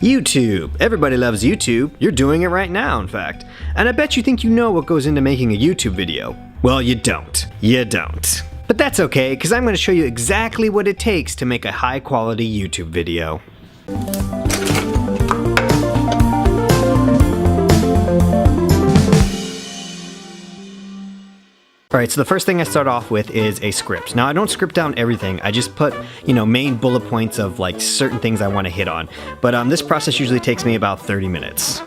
YouTube. Everybody loves YouTube. You're doing it right now, in fact. And I bet you think you know what goes into making a YouTube video. Well, you don't. You don't. But that's okay, because I'm going to show you exactly what it takes to make a high-quality YouTube video. Alright, so the first thing I start off with is a script. Now I don't script down everything, I just put, main bullet points of like certain things I want to hit on. But this process usually takes me about 30 minutes.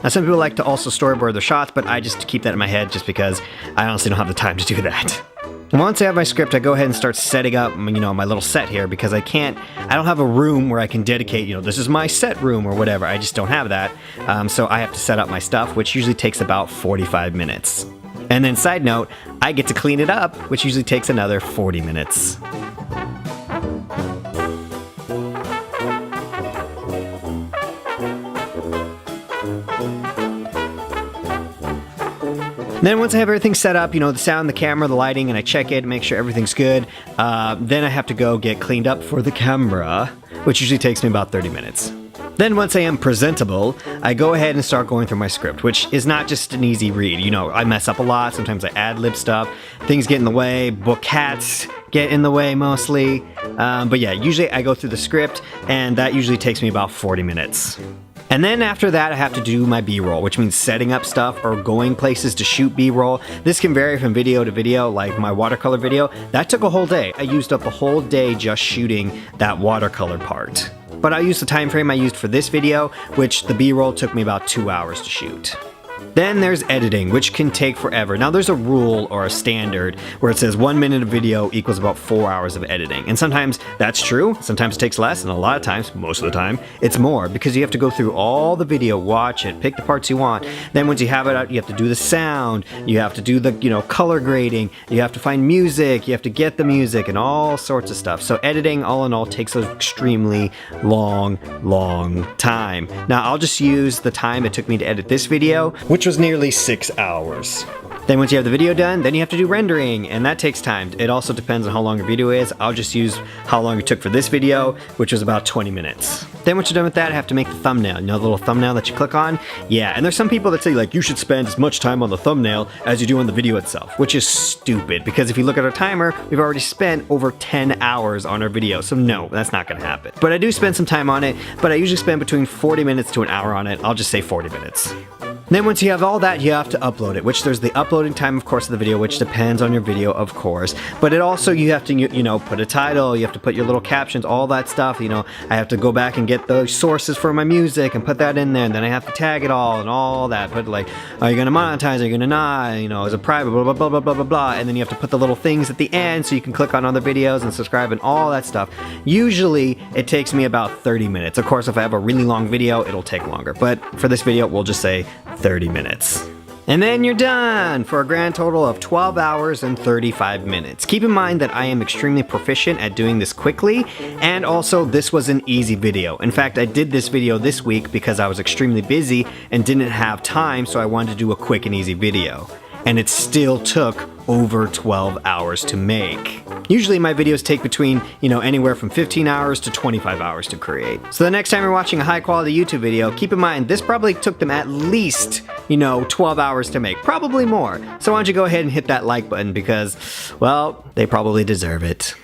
Now some people like to also storyboard their shots, but I just keep that in my head just because I honestly don't have the time to do that. Once I have my script, I go ahead and start setting up, my little set here because I don't have a room where I can dedicate, this is my set room or whatever. I just don't have that. So I have to set up my stuff, which usually takes about 45 minutes. And then side note, I get to clean it up, which usually takes another 40 minutes. Then once I have everything set up, the sound, the camera, the lighting, and I check it, make sure everything's good, then I have to go get cleaned up for the camera, which usually takes me about 30 minutes. Then once I am presentable, I go ahead and start going through my script, which is not just an easy read. I mess up a lot, sometimes I ad-lib stuff, things get in the way, book hats get in the way mostly. But yeah, usually I go through the script, and that usually takes me about 40 minutes. And then after that, I have to do my B-roll, which means setting up stuff or going places to shoot B-roll. This can vary from video to video, like my watercolor video. That took a whole day. I used up a whole day just shooting that watercolor part. But I used the time frame I used for this video, which the B-roll took me about 2 hours to shoot. Then there's editing, which can take forever. Now there's a rule or a standard where it says 1 minute of video equals about 4 hours of editing. And sometimes that's true, sometimes it takes less, and a lot of times, most of the time, it's more because you have to go through all the video, watch it, pick the parts you want. Then once you have it out, you have to do the sound, you have to do the, color grading, you have to find music, you have to get the music and all sorts of stuff. So editing, all in all, takes an extremely long time. Now I'll just use the time it took me to edit this video, which was nearly 6 hours. Then once you have the video done, then you have to do rendering, and that takes time. It also depends on how long your video is. I'll just use how long it took for this video, which was about 20 minutes. Then once you're done with that, I have to make the thumbnail. The little thumbnail that you click on? Yeah, and there's some people that say like, you should spend as much time on the thumbnail as you do on the video itself, which is stupid, because if you look at our timer, we've already spent over 10 hours on our video, so no, that's not gonna happen. But I do spend some time on it, but I usually spend between 40 minutes to an hour on it. I'll just say 40 minutes. Then once you have all that, you have to upload it, which there's the uploading time, of course, of the video, which depends on your video, of course. But it also, you have to, put a title, you have to put your little captions, all that stuff, I have to go back and get the sources for my music and put that in there, and then I have to tag it all and all that. Put like, are you gonna monetize, are you gonna not, is it private, blah, blah, blah, blah, blah, blah, blah. And then you have to put the little things at the end so you can click on other videos and subscribe and all that stuff. Usually, it takes me about 30 minutes. Of course, if I have a really long video, it'll take longer. But for this video, we'll just say 30 minutes. And then you're done for a grand total of 12 hours and 35 minutes. Keep in mind that I am extremely proficient at doing this quickly, and also this was an easy video. In fact, I did this video this week because I was extremely busy and didn't have time, so I wanted to do a quick and easy video. And it still took over 12 hours to make. Usually my videos take between, anywhere from 15 hours to 25 hours to create. So the next time you're watching a high quality YouTube video, keep in mind this probably took them at least, 12 hours to make, probably more. So why don't you go ahead and hit that like button because, well, they probably deserve it.